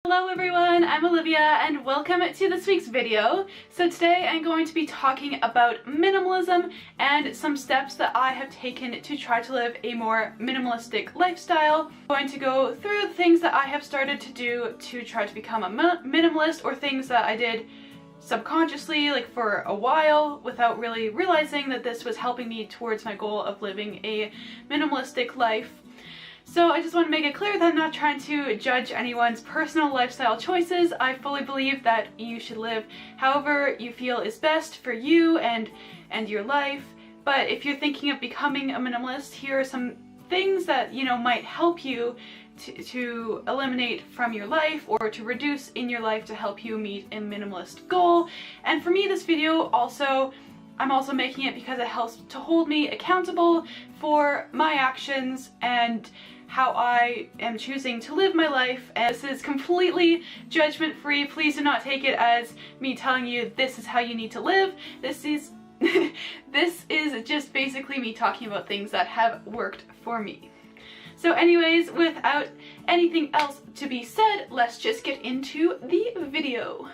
Hello everyone, I'm Olivia and welcome to this week's video. So today I'm going to be talking about minimalism and some steps that I have taken to try to live a more minimalistic lifestyle. I'm going to go through the things that I have started to do to try to become a minimalist, or things that I did subconsciously, like for a while, without really realizing that this was helping me towards my goal of living a minimalistic life. So I just want to make it clear that I'm not trying to judge anyone's personal lifestyle choices. I fully believe that you should live however you feel is best for you and your life. But if you're thinking of becoming a minimalist, here are some things that, might help you to eliminate from your life, or to reduce in your life to help you meet a minimalist goal. And for me, this video I'm also making it because it helps to hold me accountable for my actions and how I am choosing to live my life. And this is completely judgment-free. Please do not take it as me telling you this is how you need to live. This is this is just basically me talking about things that have worked for me. So anyways, without anything else to be said, let's just get into the video.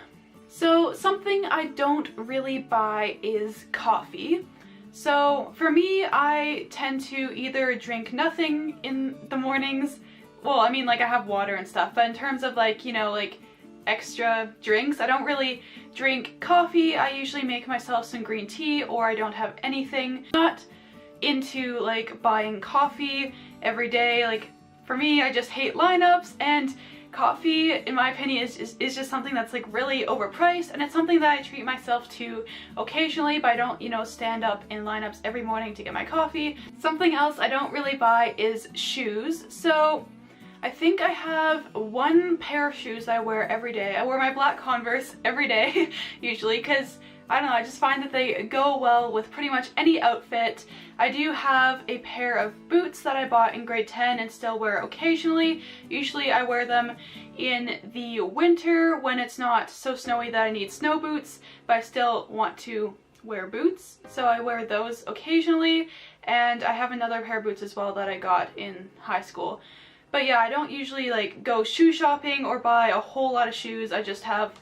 So something I don't really buy is coffee. So for me, I tend to either drink nothing in the mornings. Well, I mean, like, I have water and stuff, but in terms of like extra drinks, I don't really drink coffee. I usually make myself some green tea, or I don't have anything. Not into like buying coffee every day. Like, for me, I just hate lineups, and coffee, in my opinion, is just something that's like really overpriced, and it's something that I treat myself to occasionally, but I don't, stand up in lineups every morning to get my coffee. Something else I don't really buy is shoes. So I think I have one pair of shoes that I wear every day. I wear my black Converse every day, usually, because I don't know, I just find that they go well with pretty much any outfit. I do have a pair of boots that I bought in grade 10 and still wear occasionally. Usually I wear them in the winter when it's not so snowy that I need snow boots, but I still want to wear boots. So I wear those occasionally, and I have another pair of boots as well that I got in high school. But yeah, I don't usually like go shoe shopping or buy a whole lot of shoes. I just have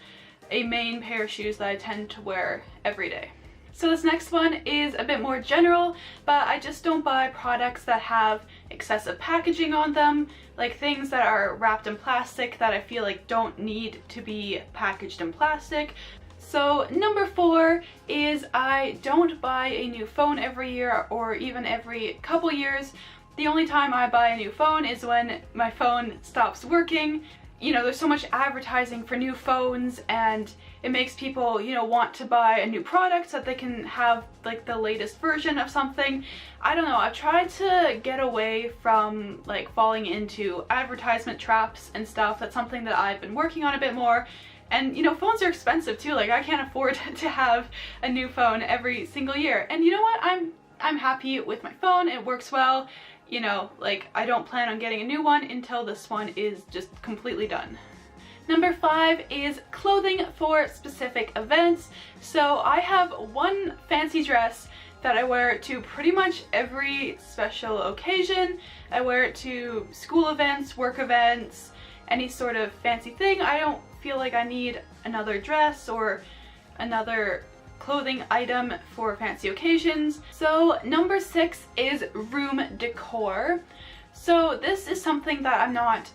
a main pair of shoes that I tend to wear every day. So this next one is a bit more general, but I just don't buy products that have excessive packaging on them, like things that are wrapped in plastic that I feel like don't need to be packaged in plastic. So number 4 is I don't buy a new phone every year, or even every couple years. The only time I buy a new phone is when my phone stops working. There's so much advertising for new phones, and it makes people, want to buy a new product so that they can have like the latest version of something. I don't know, I've tried to get away from like falling into advertisement traps and stuff. That's something that I've been working on a bit more. And phones are expensive too. Like, I can't afford to have a new phone every single year. And you know what? I'm happy with my phone. It works well. Like, I don't plan on getting a new one until this one is just completely done. Number 5 is clothing for specific events. So I have one fancy dress that I wear to pretty much every special occasion. I wear it to school events, work events, any sort of fancy thing. I don't feel like I need another dress or another clothing item for fancy occasions. So number 6 is room decor. So this is something that I'm not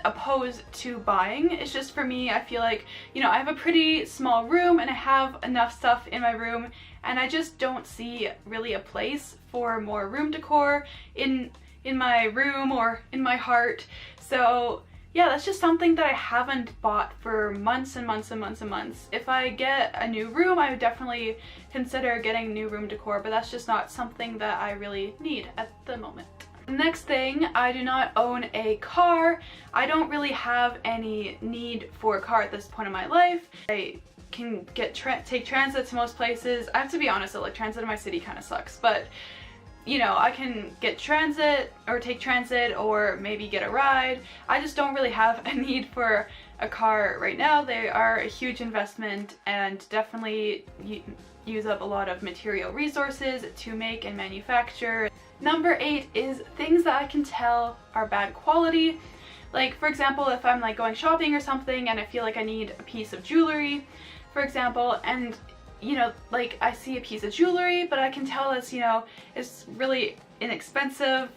opposed to buying. It's just, for me, I feel like, I have a pretty small room and I have enough stuff in my room, and I just don't see really a place for more room decor in my room or in my heart. So yeah, that's just something that I haven't bought for months and months and months and months. If I get a new room, I would definitely consider getting new room decor, but that's just not something that I really need at the moment. Next thing, I do not own a car. I don't really have any need for a car at this point in my life. I can take transit to most places. I have to be honest, like, transit in my city kind of sucks, but I can get transit or take transit, or maybe get a ride. I just don't really have a need for a car right now. They are a huge investment and definitely use up a lot of material resources to make and manufacture. Number 8 is things that I can tell are bad quality. Like, for example, if I'm like going shopping or something and I feel like I need a piece of jewelry, for example, and you know, like I see a piece of jewelry, but I can tell it's, you know, it's really inexpensive,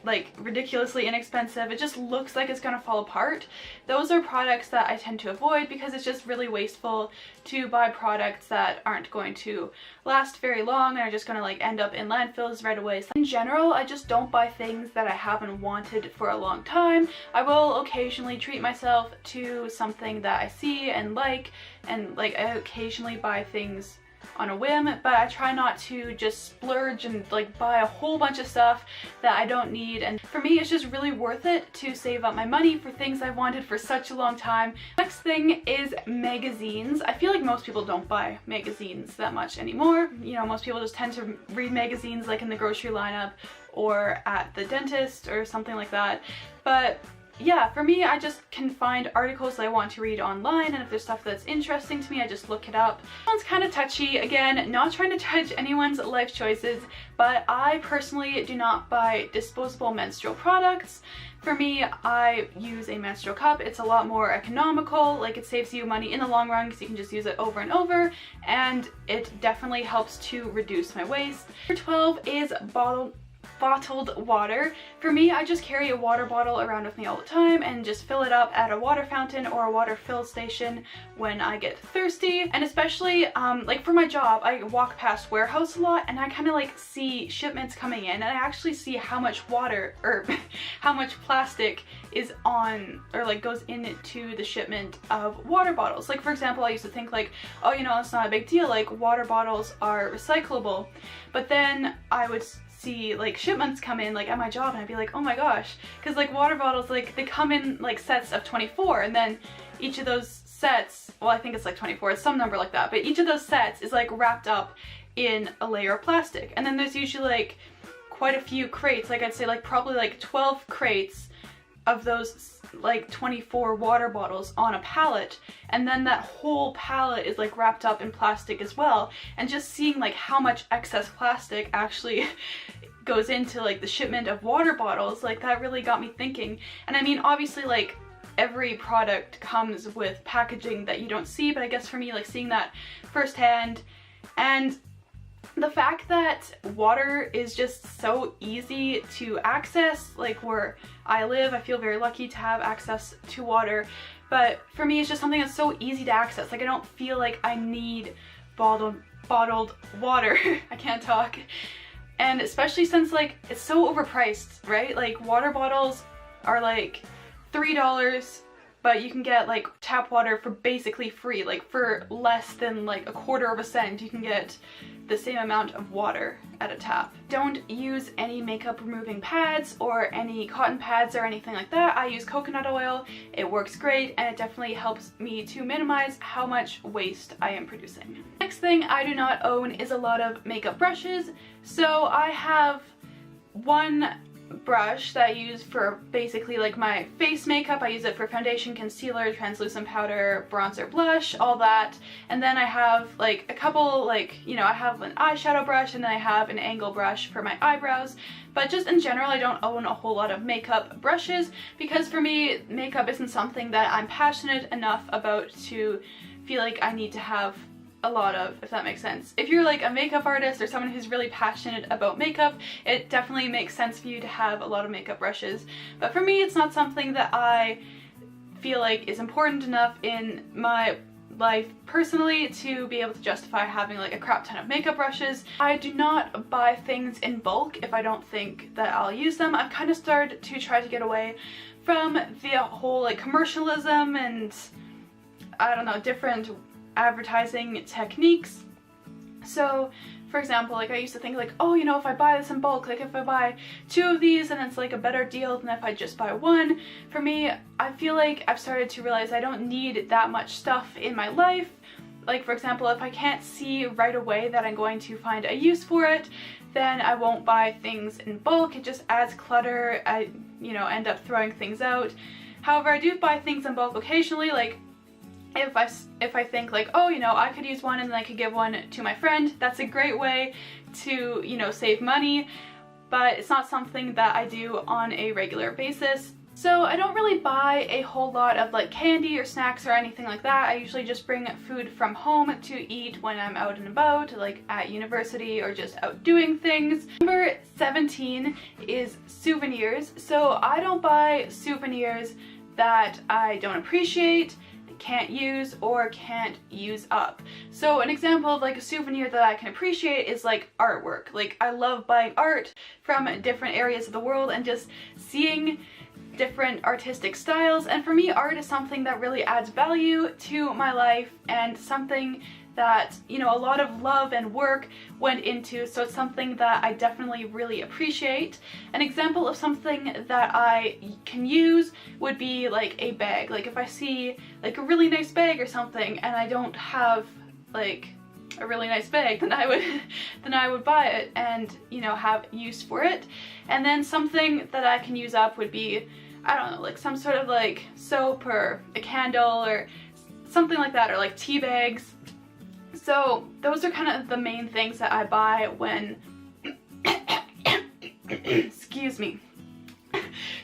like ridiculously inexpensive. It just looks like it's gonna fall apart. Those are products that I tend to avoid because it's just really wasteful to buy products that aren't going to last very long and are just gonna like end up in landfills right away. So in general, I just don't buy things that I haven't wanted for a long time. I will occasionally treat myself to something that I see and like I occasionally buy things on a whim, but I try not to just splurge and like buy a whole bunch of stuff that I don't need. And for me, it's just really worth it to save up my money for things I've wanted for such a long time. Next thing is magazines. I feel like most people don't buy magazines that much anymore. You know, most people just tend to read magazines like in the grocery lineup or at the dentist or something like that. But yeah, for me, I just can find articles that I want to read online, and if there's stuff that's interesting to me, I just look it up. This one's kind of touchy. Again, not trying to judge anyone's life choices, but I personally do not buy disposable menstrual products. For me, I use a menstrual cup. It's a lot more economical, like it saves you money in the long run because you can just use it over and over, and it definitely helps to reduce my waste. Number 12 is bottled water. For me, I just carry a water bottle around with me all the time and just fill it up at a water fountain or a water fill station when I get thirsty. And especially like for my job, I walk past warehouse a lot and I kind of like see shipments coming in, and I actually see how much water or how much plastic is on or like goes into the shipment of water bottles. Like for example, I used to think like, oh, you know, it's not a big deal, like water bottles are recyclable, but then I would see like shipments come in like at my job and I'd be like, oh my gosh, because like water bottles, like they come in like sets of 24, and then each of those sets, well, I think it's like 24, it's some number like that, but each of those sets is like wrapped up in a layer of plastic, and then there's usually like quite a few crates, like I'd say like probably like 12 crates of those like 24 water bottles on a pallet, and then that whole pallet is like wrapped up in plastic as well. And just seeing like how much excess plastic actually goes into like the shipment of water bottles, like that really got me thinking. And I mean, obviously like every product comes with packaging that you don't see, but I guess for me, like seeing that firsthand, and the fact that water is just so easy to access, like where I live, I feel very lucky to have access to water, but for me it's just something that's so easy to access. Like I don't feel like I need bottled water. I can't talk. And especially since like it's so overpriced, right? Like water bottles are like $3, but you can get like tap water for basically free. Like for less than like a quarter of a cent, you can get the same amount of water at a tap. Don't use any makeup removing pads or any cotton pads or anything like that. I use coconut oil. It works great, and it definitely helps me to minimize how much waste I am producing. Next thing I do not own is a lot of makeup brushes. So I have one brush that I use for basically like my face makeup. I use it for foundation, concealer, translucent powder, bronzer, blush, all that. And then I have like a couple, like, you know, I have an eyeshadow brush, and then I have an angle brush for my eyebrows. But just in general, I don't own a whole lot of makeup brushes because for me, makeup isn't something that I'm passionate enough about to feel like I need to have a lot of, if that makes sense. If you're like a makeup artist or someone who's really passionate about makeup, it definitely makes sense for you to have a lot of makeup brushes. But for me, it's not something that I feel like is important enough in my life personally to be able to justify having like a crap ton of makeup brushes. I do not buy things in bulk if I don't think that I'll use them. I've kind of started to try to get away from the whole like commercialism and I don't know, different advertising techniques. So for example, like I used to think like, oh, you know, if I buy this in bulk, like if I buy 2 of these, and it's like a better deal than if I just buy 1. For me, I feel like I've started to realize I don't need that much stuff in my life. Like for example, if I can't see right away that I'm going to find a use for it, then I won't buy things in bulk. It just adds clutter. I, you know, end up throwing things out. However, I do buy things in bulk occasionally, like if I think like, oh, you know, I could use one and then I could give one to my friend. That's a great way to, you know, save money, but it's not something that I do on a regular basis. So I don't really buy a whole lot of like candy or snacks or anything like that. I usually just bring food from home to eat when I'm out and about, like at university or just out doing things. Number 17 is souvenirs. So I don't buy souvenirs that I don't appreciate, can't use, or can't use up. So an example of like a souvenir that I can appreciate is like artwork. Like I love buying art from different areas of the world and just seeing different artistic styles, and for me art is something that really adds value to my life and something that, you know, a lot of love and work went into, so it's something that I definitely really appreciate. An example of something that I can use would be like a bag. Like if I see like a really nice bag or something and I don't have like a really nice bag, then I would buy it and, you know, have use for it. And then something that I can use up would be, I don't know, like some sort of like soap or a candle or something like that, or like tea bags. So those are kind of the main things that I buy when excuse me.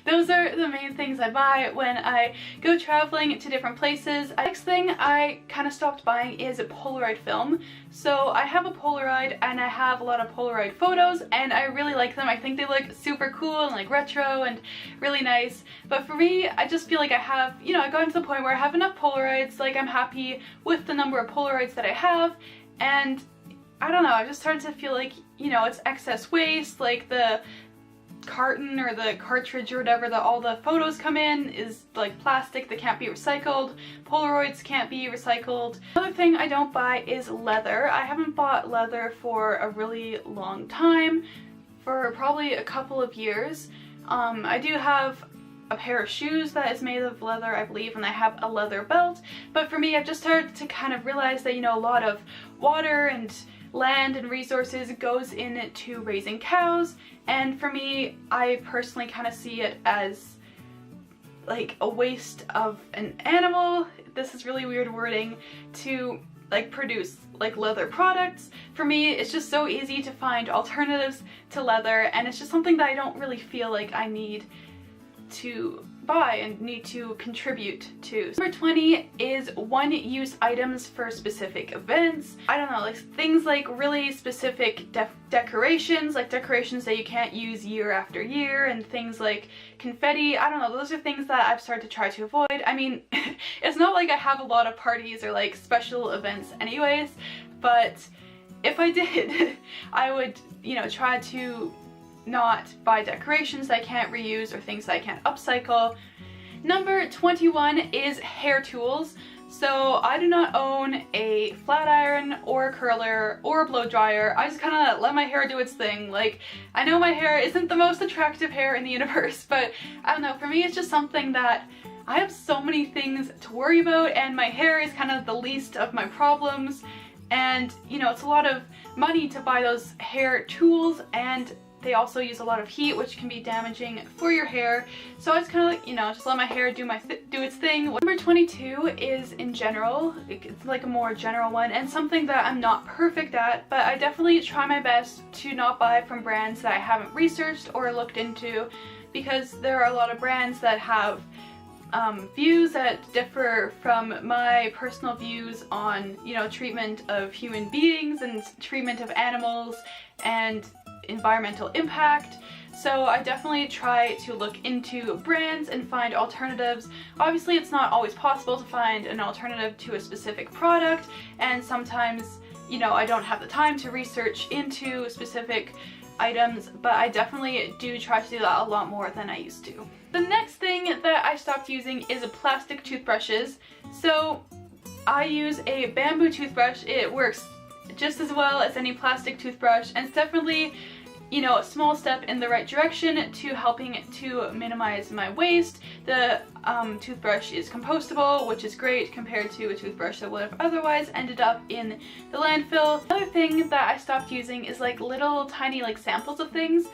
Those are the main things I buy when I go traveling to different places. The next thing I kind of stopped buying is a Polaroid film. So I have a Polaroid and I have a lot of Polaroid photos and I really like them. I think they look super cool and like retro and really nice. But for me, I just feel like I have, you know, I got to the point where I have enough Polaroids, like I'm happy with the number of Polaroids that I have, and I don't know, I just started to feel like, you know, it's excess waste, like the carton or the cartridge or whatever that all the photos come in is like plastic that can't be recycled. Polaroids can't be recycled. Another thing I don't buy is leather. I haven't bought leather for a really long time, for probably a couple of years. I do have a pair of shoes that is made of leather, I believe, and I have a leather belt, but for me I've just started to kind of realize that, you know, a lot of water and land and resources goes into raising cows, and for me, I personally kind of see it as like a waste of an animal, this is really weird wording, to like produce like leather products. For me, it's just so easy to find alternatives to leather, and it's just something that I don't really feel like I need to buy and need to contribute to. Number 20 is one-use items for specific events. I don't know, like things like really specific decorations, like decorations that you can't use year after year, and things like confetti. I don't know, those are things that I've started to try to avoid. I mean, it's not like I have a lot of parties or like special events anyways, but if I did, I would, you know, try to not buy decorations that I can't reuse or things that I can't upcycle. Number 21 is hair tools. So I do not own a flat iron or a curler or a blow dryer. I just kind of let my hair do its thing. Like, I know my hair isn't the most attractive hair in the universe, but I don't know, for me it's just something that I have so many things to worry about, and my hair is kind of the least of my problems, and you know, it's a lot of money to buy those hair tools, and they also use a lot of heat, which can be damaging for your hair. So I just kind of like, you know, just let my hair do its thing. Number 22 is in general. It's like a more general one and something that I'm not perfect at, but I definitely try my best to not buy from brands that I haven't researched or looked into, because there are a lot of brands that have views that differ from my personal views on, you know, treatment of human beings and treatment of animals and environmental impact. So I definitely try to look into brands and find alternatives. Obviously it's not always possible to find an alternative to a specific product, and sometimes, you know, I don't have the time to research into specific items, but I definitely do try to do that a lot more than I used to. The next thing that I stopped using is plastic toothbrushes. So I use a bamboo toothbrush. It works just as well as any plastic toothbrush, and it's definitely, you know, a small step in the right direction to helping to minimize my waste. The toothbrush is compostable, which is great compared to a toothbrush that would have otherwise ended up in the landfill. Another thing that I stopped using is like little tiny like samples of things.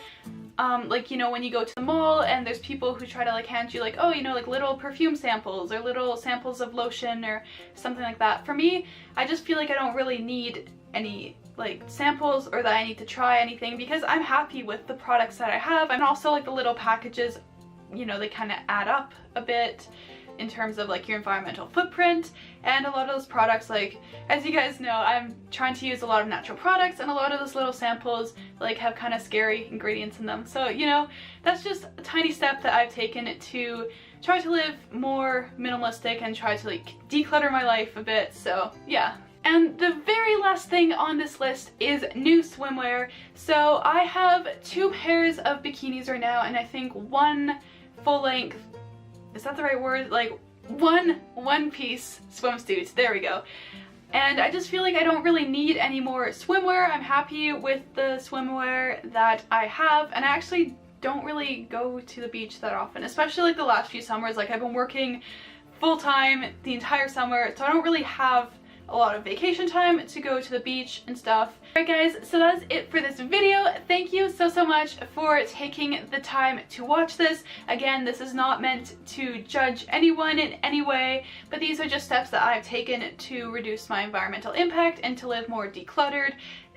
Like, you know, when you go to the mall and there's people who try to like hand you like, oh, you know, like little perfume samples or little samples of lotion or something like that. For me, I just feel like I don't really need any like samples or that I need to try anything, because I'm happy with the products that I have. And also like the little packages you know, they kind of add up a bit in terms of like your environmental footprint. And a lot of those products, like, as you guys know, I'm trying to use a lot of natural products, and a lot of those little samples like have kind of scary ingredients in them. So, you know, that's just a tiny step that I've taken to try to live more minimalistic and try to like declutter my life a bit. So yeah. And the very last thing on this list is new swimwear. So I have 2 pairs of bikinis right now, and I think 1 full length, is that the right word? Like one piece swimsuit, there we go. And I just feel like I don't really need any more swimwear. I'm happy with the swimwear that I have, and I actually don't really go to the beach that often, especially like the last few summers. Like, I've been working full-time the entire summer, so I don't really have a lot of vacation time to go to the beach and stuff. Alright guys, so that's it for this video. Thank you so much for taking the time to watch this. Again, this is not meant to judge anyone in any way, but these are just steps that I've taken to reduce my environmental impact and to live more decluttered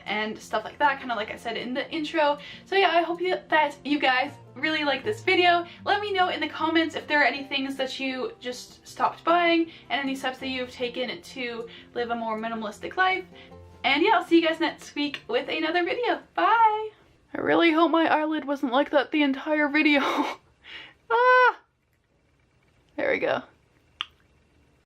and stuff like that, kind of like I said in the intro. So yeah, I hope that you guys really like this video. Let me know in the comments if there are any things that you just stopped buying and any steps that you've taken to live a more minimalistic life. And yeah, I'll see you guys next week with another video. Bye! I really hope my eyelid wasn't like that the entire video. Ah! There we go.